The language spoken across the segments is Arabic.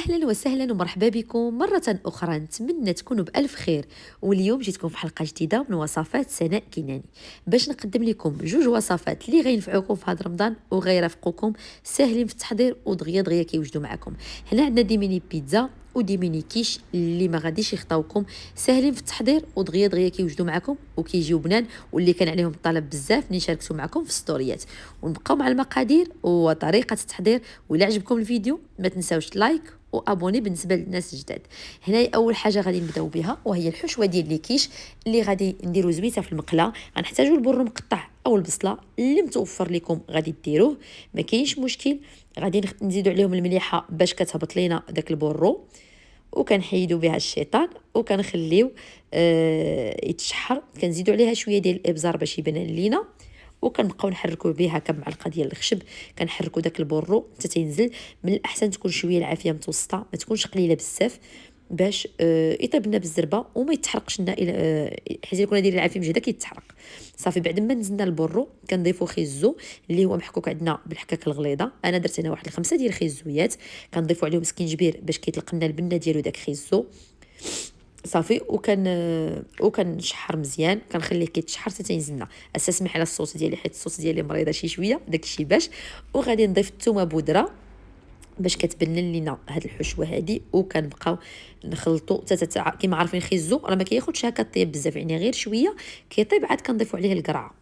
أهلا وسهلا ومرحبا بكم مرة أخرى. نتمنى تكونوا بألف خير. واليوم جيتكم في حلقة جديدة من وصفات سناء كناني باش نقدم لكم جوج وصفات اللي غينفعوكم في هذا رمضان وغيرافقوكم، ساهلين في التحضير ودغيا دغيا كيوجدوا معكم. هنا عندنا دي ميني بيتزا ودي ميني كيش اللي ما غاديش يخطاوكم، ساهلين في التحضير ودغيا دغيا كيوجدوا معكم وكيجيو بنان، واللي كان عليهم الطلب بزاف ملي شاركتوا معكم في ستوريات. ونبقاو مع المقادير وطريقة التحضير. وإلا عجبكم الفيديو ما تنساوش لايك وابوني بالنسبه للناس الجداد. هنا اول حاجه غادي نبداو بها وهي الحشوه ديال لي كيش اللي غادي نديرو زويته في المقله. غنحتاجو البر مقطع او البصله اللي متوفر لكم غادي ديروه، ما كاينش مشكل. غادي نزيدو عليهم المليحه باش كتهبط لينا داك البرو، وكنحيدو بها الشيطان وكنخليو يتشحر. كنزيدو عليها شويه ديال الابزار باش يبان لينا، وكنبقاو نحركوا بها كمعلقه ديال الخشب. كنحركوا داك البورو حتى تينزل. من الاحسن تكون شويه العافيه متوسطه، ما تكونش قليله بزاف باش يطيب لنا بالزربه وما يتحرقش لنا حيت يكون داير العافيه مجهده كيتحرق. صافي بعد ما نزلنا البورو كنضيفوا خيزو اللي هو محكوك عندنا بالحكاك الغليظه. انا درت هنا واحد 5 ديال الخيزويات، كنضيفوا عليهم سكينجبير باش كيطلق لنا البنه ديالو داك خيزو. صافي وكنشحر مزيان، كنخليه كيتشحر حتى تينزلنا. استسمح على الصوت ديالي حيت الصوت ديالي مريضه شي شويه داكشي باش. وغادي نضيف الثومه بودره باش كتبنن لينا هاد الحشوه هادي، وكنبقاو نخلطوا كيما عارفين خيزو راه ما كياخذش هكا طيب بزاف، يعني غير شويه كيطيب عاد كنضيفوا عليه القرعه.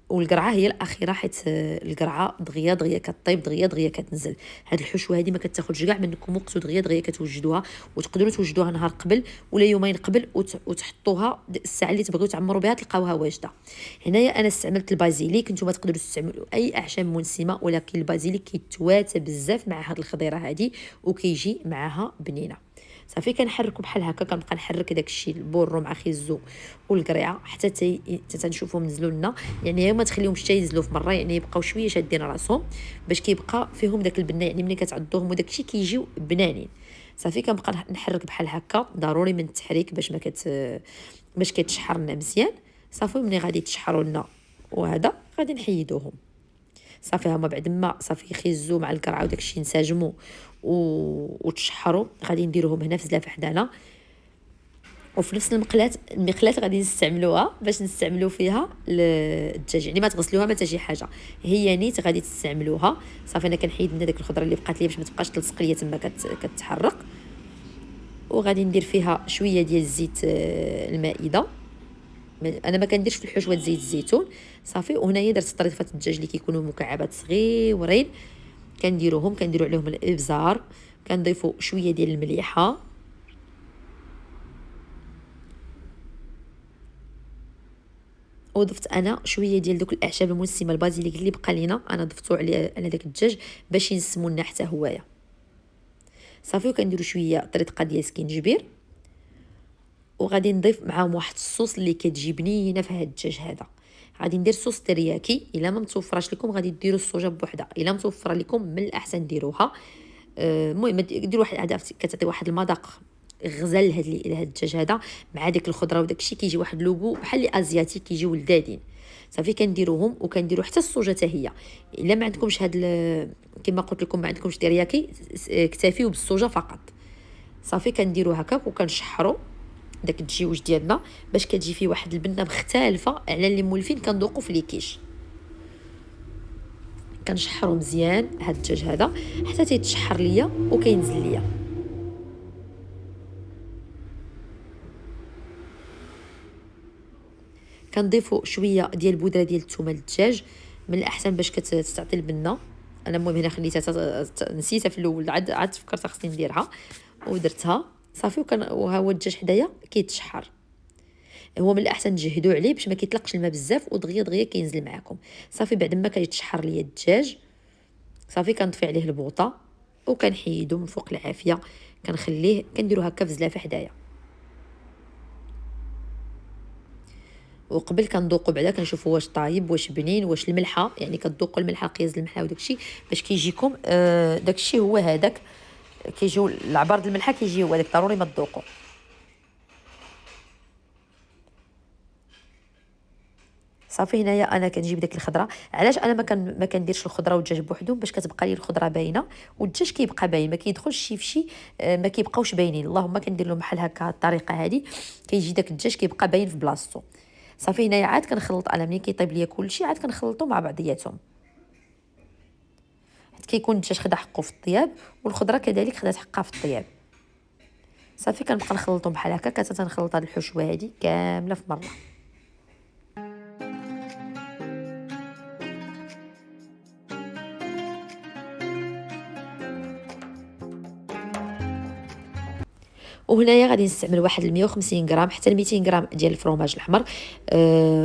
والقرعه هي الاخيره حيت القرعه دغيا دغيا كطيب دغيا دغيا كتنزل. هاد الحشوه هذه ما كتاخذش كاع منكم وقت، ودغيا دغيا كتوجدوها. وتقدروا توجدوها نهار قبل ولا يومين قبل وتحطوها الساعه اللي تبغيو تعمروا بها تلقاوها واجده. هنايا انا استعملت البازيليك، نتوما تقدروا تستعملوا اي اعشاب منسمه، ولكن البازيليك كيتواتى بزاف مع هاد الخضيره هذه وكيجي معاها بنينه. صافي كنحركوا بحال هكا، كنبقى نحرك داكشي البورو مع خيزو والقريعه حتى تنشوفهم نزلوا لنا. يعني ما تخليهمش حتى ينزلوا في مره، يعني يبقاو شويه شادين راسهم باش كيبقى فيهم داك البنه، يعني ملي كتعضوهم وداكشي كيجيو بنانين. صافي كنبقى نحرك بحال هكا، ضروري من التحريك باش كيتشحر لنا مزيان. صافي ملي غادي يتشحروا لنا وهذا غادي نحيدوهم. صافي هما بعد ما صافي خيزو مع القرعه وداكشي انسجموا وتشحروا، غادي نديروهم هنا في زلافه حدانا. وفي نفس المقلاه غادي نستعملوها باش نستعملوا فيها الدجاج، يعني ما تغسلوها ما حتى شي حاجه، هي نيت غادي تستعملوها. صافي انا كنحيد لنا داك الخضره اللي بقات لي باش ما تبقاش تلصق ليا تما كتحرق. وغادي ندير فيها شويه ديال الزيت المائده. انا ما كنديرش في الحشوه زيت الزيتون. صافي وهنايا درت طريفه الدجاج اللي كيكونوا مكعبات صغيورين، كنديروا عليهم الابزار، كنضيفوا شويه ديال المليحه، وضفت انا شويه ديال دوك الاعشاب المنسمه البازيليك اللي بقى لينا، انا ضفتو على داك الدجاج باش ينسمو لنا حتى هوايا. صافي وكنديروا شويه طريقه ديال سكينجبير، وغادي نضيف معاهم واحد الصوص اللي كتجي بنينه في هذا الدجاج هذا. غادي ندير صوص ترياكي، الا ما متوفراش لكم غادي ديروا الصوجه بوحدها، الا متوفره لكم من الاحسن ديروها. المهم ديروا واحد عاد كتعطي واحد المذاق غزال لهاد الدجاج هذا مع ديك الخضره وداك الشيء، كيجي واحد لوغو بحال لي ازياتي كيجيو لذاذين. صافي كنديروهم وكنديروا حتى الصوجه حتى هي. الا ما عندكمش كما قلت لكم ما عندكمش ترياكي، اكتفيوا بالصوجه فقط. صافي كنديروا هكاك وكنشحروا داك الدجيوج ديالنا باش كتجي فيه واحد البنه مختلفه على اللي مولفين كندوقوا في لي كيش. كنشحروا مزيان هاد الدجاج هذا حتى تيتشحر ليا وكينزل ليا. كنضيفوا شويه ديال البودره ديال الثومه للدجاج من الاحسن باش كتعطي البنه. انا المهم هنا خليتها نسيتها في الاول، عاد فكرت خصني نديرها ودرتها. صافي وها هو الدجاج حدايا كيتشحر. هو من الاحسن تجهدوا عليه باش ما كيطلقش الماء بزاف ودغيا دغيا كينزل معاكم. صافي بعد ما كيتشحر ليا الدجاج صافي كنطفي عليه البوطه وكنحيدو من فوق العافيه، كنخليه كنديرو هكا في زلافه حدايا. وقبل كنذوقوا بعدا كنشوفوا واش طايب واش بنين واش الملحه، يعني كتذوقوا الملحه قياس الملحه وداكشي باش كيجيكم داكشي هو هذاك. كيجيو العبار د الملحه كيجي هو داك، ضروري ما تذوقوا. صافي هنايا انا كنجيب داك الخضره. علاش انا ما كنديرش الخضره والدجاج بوحدهم؟ باش كتبقى لي الخضره باينه والدجاج كيبقى باين، ما كيدخلش شي فشي، ما كيبقاوش باينين. اللهم كندير لهم بحال هكا الطريقه هذه، كيجي داك الدجاج كيبقى باين في بلاصتو. صافي هنايا عاد كنخلط انا ملي كيطيب ليا كلشي عاد كنخلطو مع بعضياتهم، حيت كيكون الدجاج خدا حقه في الطياب والخضره كذلك خدات حقها في الطياب. صافي كنبقى نخلطهم بحال هكا، كتنخلط هاد الحشوه هذه كامله في مره. وهنايا غادي نستعمل واحد 150 غرام حتى 200 غرام ديال الفرomاج الاحمر،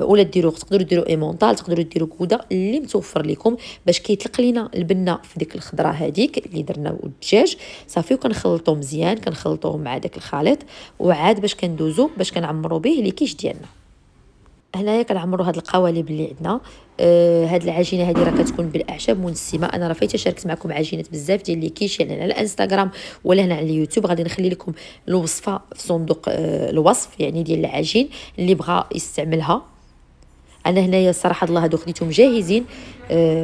ولا تقدروا ديروا ايمونطال، تقدروا ديروا كودا اللي متوفر لكم، باش كيطلق لينا البنه في ديك الخضره هذيك اللي درنا والدجاج. صافي وكنخلطو مزيان، كنخلطوه مع داك الخليط، وعاد باش كندوزو باش كنعمروا به لي كيش ديالنا. هنايا كنعمروا هاد القوالب اللي عندنا. هاد العجينه هذه راه كتكون بالاعشاب منسمه. انا راه فايته شاركت معكم عجينات بزاف ديال لي كيش، يعني على الانستغرام ولا هنا على اليوتيوب. غادي نخلي لكم الوصفه في صندوق الوصف يعني ديال العجين اللي بغى يستعملها. انا هنايا الصراحه الله هادو خديتهم جاهزين،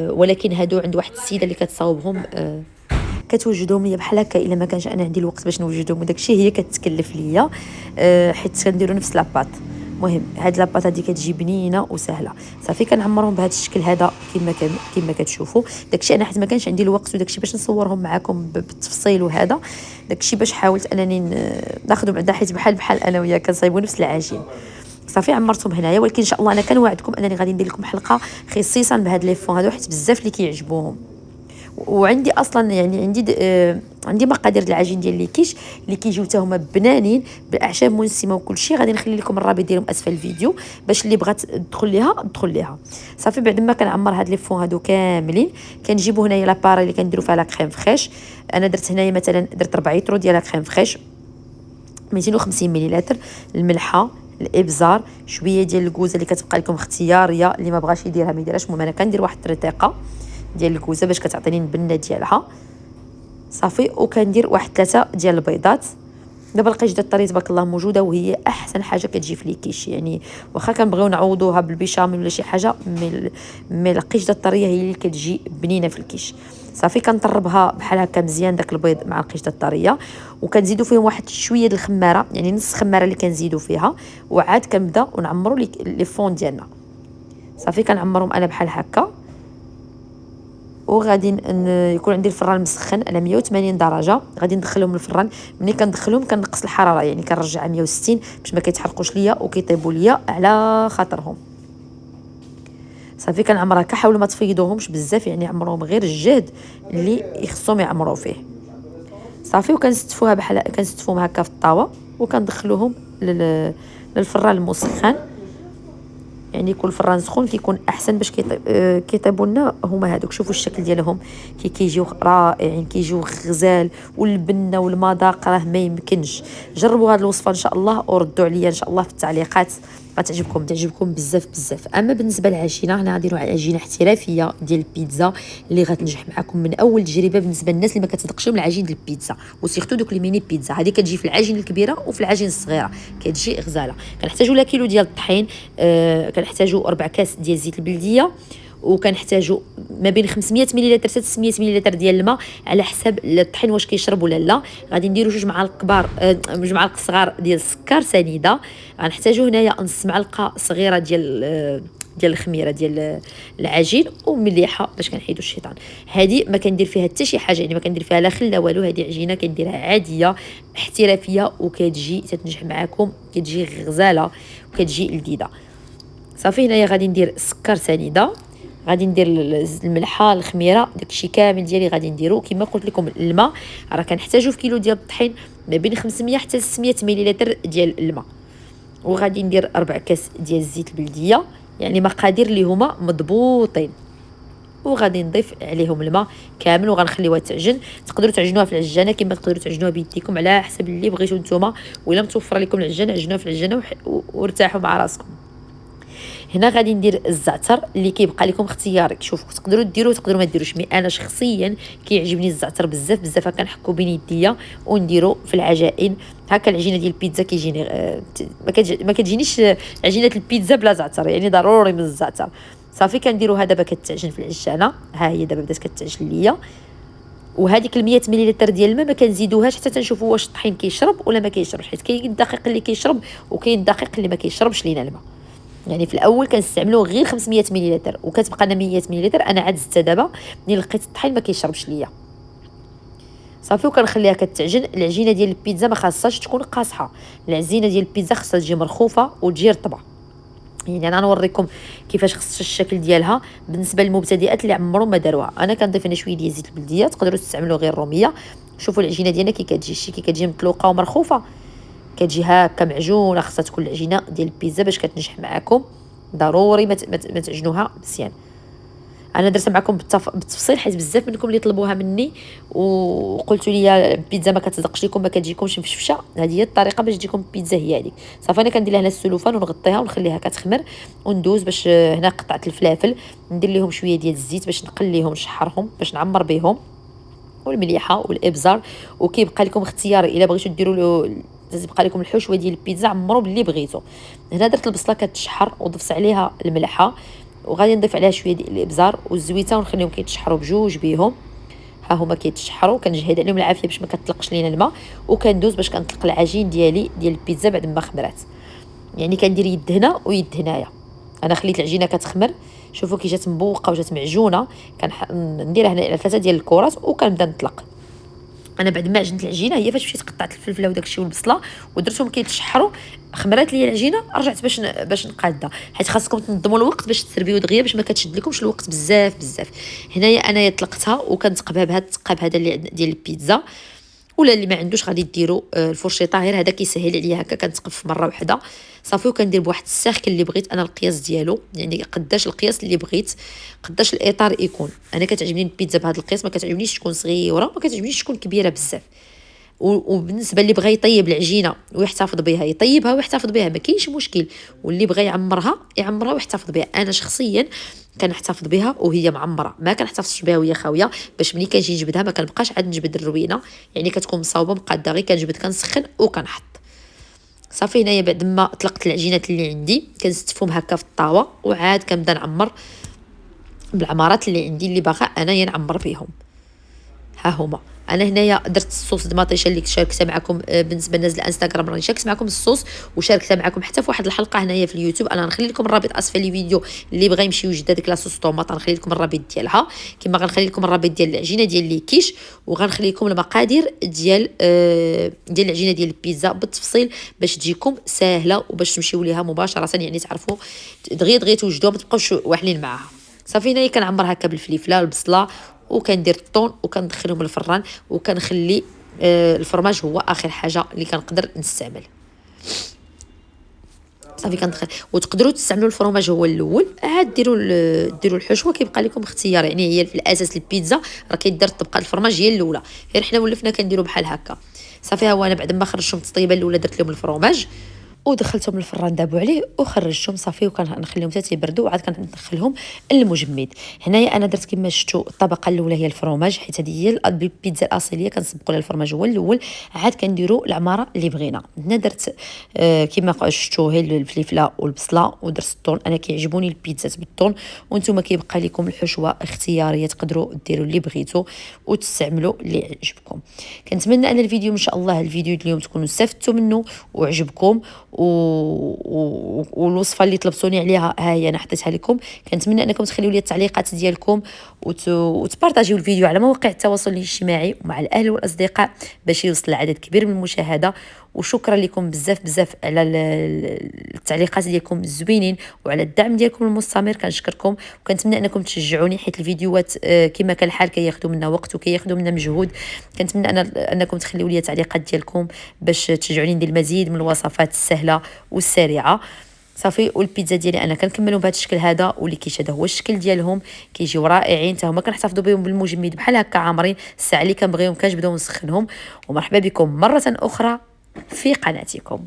ولكن هادو عند واحد السيده اللي كتصاوبهم، كتوجدهم ليا بحال هكا. الا ما كانش انا عندي الوقت باش نوجدهم وداكشي هي كتكلف ليا، حيت كنديروا نفس لاباط. المهم هاد لاباط هادي كتجي بنينه وسهله. صافي كنعمرهم بهذا الشكل هذا كما كتشوفوا. داكشي انا حيت ما كانش عندي الوقت وداكشي باش نصورهم معكم بالتفصيل، وهذا داكشي باش حاولت انني ناخذهم بعدا، حيت بحال انا وياك كنصايبوا نفس العجين. صافي عمرتهم هنايا، ولكن ان شاء الله انا كنوعدكم انني غادي ندير لكم حلقه خصيصا بهاد لي فون هادو، حيت بزاف اللي كيعجبوهم. وعندي اصلا يعني عندي مقادير العجين ديال لي كيش اللي كيجيو حتى هما بنانين بالاعشاب منسمه وكل شيء. غادي نخلي لكم الرابط ديالهم اسفل الفيديو باش اللي بغات تدخل ليها. صافي بعد ما كنعمر هاد لي فون هادو كاملين، كنجيبوا هنايا لاباري اللي كنديروا فيها لا كريم فريش. انا درت هنايا مثلا درت 4 يطرو ديال لا كريم فريش، 250 مليلتر الملحه، الابزار، شويه ديال الكوزه اللي كتبقى لكم اختياريه، اللي ما بغاش يديرها ما يديرهاش. المهم انا كندير واحد الريطيقه ديال الكوزه باش كتعطيني البنه ديالها. صافي وكندير واحد 3 ديال البيضات. دابا القشده الطريه تبارك الله موجوده، وهي احسن حاجه كتجي في لي كيش. يعني واخا كنبغيو نعوضوها بالبيشاميل ولا شي حاجه، مي القشده الطريه هي اللي كتجي بنينه في الكيش. صافي كنطربها بحال هكا مزيان داك البيض مع القشده الطريه، وكنزيدوا فيهم واحد شويه د الخماره، يعني نص خماره اللي كنزيدوا فيها، وعاد كنبدا ونعمروا لي فون ديالنا. صافي كنعمرهم انا بحال هكا، وغادي يكون عندي الفران مسخن على 180 درجه. غادي ندخلهم للفران، ملي كندخلهم كنقص الحراره، يعني كنرجع 160 باش ما كيتحرقوش ليا وكيطيبوا ليا على خاطرهم. صافي كنعمرها هكا، حاولوا ما تفيضوهمش بزاف، يعني عمروهم غير الجهد اللي يخصهم يعمروا فيه. صافي وكنستفوها كنستفوهم هكا في الطاوه، وكندخلوهم للفران المسخن. يعني يكون الفران سخون كيكون احسن باش كيطيبوا لنا. هما هذوك شوفوا الشكل ديالهم كيجيو رائعين، كيجيو غزال، والبنه والمذاق راه ما يمكنش. جربوا هذه الوصفه ان شاء الله وردوا عليا ان شاء الله في التعليقات، تعجبكم بزاف. اما بالنسبه للعجينه، هنا غادي نروح على عجينه احترافيه ديال البيتزا اللي غتنجح معكم من اول تجربه بالنسبه للناس اللي ما كتصدقش العجين ديال البيتزا، وسيرتو دوك الميني بيتزا. هذه كتجي في العجين الكبيره وفي العجين الصغيره، كتجي غزاله. كنحتاجوا لا كيلو ديال الطحين، كنحتاجوا 4 كاس ديال الزيت البلديه، وكنحتاجوا ما بين 500 مليلتر حتى 600 مليلتر ديال الماء على حسب الطحين واش كيشرب ولا لا. غادي نديروا 2 معالق كبار 2 معالق صغار ديال السكر سنيده. غنحتاجوا هنايا نص معلقه صغيره ديال الخميره ديال العجين، ومليحه باش كنحيدوا الشيطان. هذه ما كندير فيها حتى شي حاجه، يعني ما كندير فيها لا خل لا والو. هذه عجينه كنديرها عاديه احترافيه، وكتجي تتنجح معكم، كتجي غزاله وكتجي لذيذه. صافي هنايا غادي ندير السكر سنيده، غادي ندير الملحه، الخميره، داكشي كامل ديالي غادي نديرو. كما قلت لكم الماء راه كنحتاجو في كيلو ديال الطحين ما بين 500 حتى 600 مليلتر ديال الماء. وغادي ندير 4 كاس ديال الزيت البلديه، يعني مقادير اللي هما مضبوطين. وغادي نضيف عليهم الماء كامل وغنخليوها تعجن. تقدروا تعجنوها في العجانه كما تقدروا تعجنوها بيديكم على حسب اللي بغيتو نتوما، ولا متوفره لكم العجانه عجنوها في العجانه وارتاحوا مع راسكم. هنا غادي ندير الزعتر اللي كيبقى لكم اختياري. شوفوا تقدروا ديروه تقدروا ما ديروش، مي انا شخصيا كيعجبني الزعتر بزاف بزاف. كنحكو بين يديا ونديرو في العجائن. هكا العجينه ديال البيتزا كيجيني ما كتجينيش عجينه البيتزا بلا زعتر، يعني ضروري من الزعتر. صافي كنديروها دابا كتعجن في العجانه. ها هي دابا بدات كتعجن ليا. وهذيك 100 مليلتر ديال الماء ما كنزيدوهاش حتى تنشوفوا واش الطحين كيشرب ولا ما كيشربش، حيت كاين الدقيق اللي كيشرب وكاين الدقيق اللي ما كيشربش لينا الماء. يعني في الاول كنستعملوا غير 500 مليلتر وكتبقى لنا 100 مليلتر. انا عاد زدت دابا ملي لقيت الطحين ما كيشربش ليا. صافي وكنخليها كتعجن. العجينه ديال البيتزا ما خاصهاش تكون قاصحه، العجينه ديال البيتزا خاصها تجي مرخوفه وتجي رطبه. يعني انا نوريكم كيفاش خص الشكل ديالها بالنسبه للمبتدئات اللي عمرهم ما داروها. انا كنضيف هنا شويه ديال زيت البلديه، تقدروا تستعملوا غير الروميه. شوفوا العجينه ديالنا كي كتجي، شي كي كتجي مطلوقه ومرخوفه، كتجي هكا معجونه. خصها تكون العجينه ديال البيتزا باش كتنجح معاكم. ضروري ما تعجنوها مزيان. انا درتها معكم بالتفصيل حيت بزاف منكم اللي طلبوها مني وقلتوا لي البيتزا ما كتصدقش لكم، ما كتجيكمش مفشفشه. هذه هي الطريقه باش تجيكم البيتزا، هي هذيك. صافي انا كندير لها هنا السلوفان ونغطيها ونخليها كتخمر وندوز. باش هنا قطعت الفلافل ندير لهم شويه ديال الزيت باش نقليهم نشحرهم باش نعمر بهم، والمليحه والابزار. وكيبقى لكم اختيار الا بغيتوا ديروا له تبقى لكم الحشوه ديال البيتزا عمروا باللي بغيتوا. هنا درت البصله كتشحر وضفت عليها الملحه، وغادي نضيف عليها شويه ديال الابزار والزويته ونخليهم كيتشحروا بجوج بيهم. ها هما كيتشحروا. كنجهد عليهم العافيه باش ما كتطلقش لينا الماء، وكندوز باش كنطلق العجين ديالي ديال البيتزا بعد ما خمرات. يعني كندير يد هنا ويد هنايا. انا خليت العجينه كتخمر، شوفوا كي جات مبوقه وجات معجونه. كنديرها هنا على 3 ديال الكرات وكنبدا نطلق. انا بعد ما عجنت العجينه هي فاش مشيت قطعت الفلفله وداك الشيء والبصله ودرتهم كيتشحروا، خمرات لي العجينه. رجعت باش نقادها، حيت خاصكم تنظموا الوقت باش تسربيو دغيا باش ما كتشد لكمش الوقت بزاف بزاف. هنايا انايا طلقتها وكنتقبها بهذا التقاب هذا اللي ديال البيتزا. ولا اللي ما عندوش غادي ديروا الفرشيطه، غير هذا كيسهل عليا. هكا كنتقب في مره واحده صافي. وكندير بواحد الساخن اللي بغيت انا القياس ديالو، يعني قداش القياس اللي بغيت، قداش الاطار يكون. انا كتعجبني البيتزا بهذا القياس، ما كتعجبنيش تكون صغيره، ما كتعجبنيش تكون كبيره بزاف. وبالنسبه اللي بغى يطيب العجينه ويحتفظ بها يطيبها ويحتفظ بها، ما كاينش مشكل. واللي بغى يعمرها ويحتفظ بها. انا شخصيا كنحتفظ بها وهي معمره، ما كنحتفظش بها وهي خاويه، باش ملي كنجي نجبدها ما كنبقاش عاد نجبد الروينه. يعني كتكون مصاوبه مقاده، غير كنجبد كنسخن وكنحط. صافي هنايا بعد ما طلقت العجينات اللي عندي كنستفهم هكا في الطاوه، وعاد كنبدا نعمر بالعمارات اللي عندي اللي باغا انايا نعمر بهم. ها هما انا هنايا درت الصوص دماطيشه اللي شاركتها معكم بالنسبه للناس الانستغرام. راني شاركت معكم الصوص وشاركتها معكم حتى في واحد الحلقه هنايا في اليوتيوب. انا غنخلي لكم الرابط اسفل الفيديو اللي بغى يمشي يوجد هذيك لاصوص طوماط. غنخلي لكم الرابط ديالها، كما غنخلي لكم الرابط ديال العجينه ديال لي كيش، وغنخلي لكم المقادير ديال العجينه ديال البيتزا بالتفصيل باش تجيكم ساهله وباش تمشيو ليها مباشره، يعني تعرفوا دغيا توجدوها ما تبقاوش واحلين معاها. صافي هنايا كنعمر هكا بالفليفله البصله وكندير الطون وكندخلهم الفران وكنخلي الفرماج هو اخر حاجه اللي كنقدر نستعمل. صافي كندخل. وتقدروا تستعملوا الفرماج هو الاول، عاد ديروا الحشوه كيبقى لكم اختيار. يعني هي في الاساس البيتزا راه كيدار طبقه الفرماج هي الاولى، غير حنا ولفنا كنديروا بحال هكا. صافي ها هو انا بعد ما خرجتهم التطيبه الاولى درت لهم الفرماج ودخلتهم الفران دابوا عليه وخرجتهم صافي. وكنخليهم حتى تيبردوا وعاد كندخلهم للمجمد. هنايا انا درت كما شفتوا الطبقه الاولى هي الفرماج، حيت هذه هي البيتزا الاصليه كنسبقوا لها الفرماج هو الاول، عاد كنديروا العماره اللي بغينا. هنا درت كما شفتوا هي الفلفله والبصله ودرت الطون. انا كيعجبوني البيتزات بالطون، وانتم كيبقى لكم الحشوه اختياريه، تقدروا ديروا اللي بغيتوا وتستعملوا اللي يعجبكم. كنتمنى ان الفيديو ان شاء الله الفيديو اليوم تكونوا استفدتوا منه وعجبكم. والوصفه اللي طلبتوني عليها ها هي انا حطيتها لكم. كنتمنى انكم تخليوا لي التعليقات ديالكم وتبارطاجيو الفيديو على مواقع التواصل الاجتماعي ومع الاهل والاصدقاء باش يوصل لعدد كبير من المشاهده. وشكرا لكم بزاف بزاف على التعليقات ديالكم الزوينين وعلى الدعم ديالكم المستمر، كنشكركم. وكنتمنى انكم تشجعوني حيت الفيديوهات كما كان الحال كياخذوا منا وقت وكياخذوا منا مجهود. كنتمنى انكم تخليوا لي التعليقات ديالكم باش تشجعوني ندير المزيد من الوصفات السهله والسريعه. صافي. والبيتزا ديالي انا كنكملهم بهذا الشكل هذا، واللي هذا هو الشكل ديالهم كيجيو رائعين. حتى هما كنحتفظوا بهم بالمجمد بحال هكا عامرين. الساعه اللي كنبغيهم كنجبدهم ونسخنهم. ومرحبا بكم مره اخرى في قناتكم.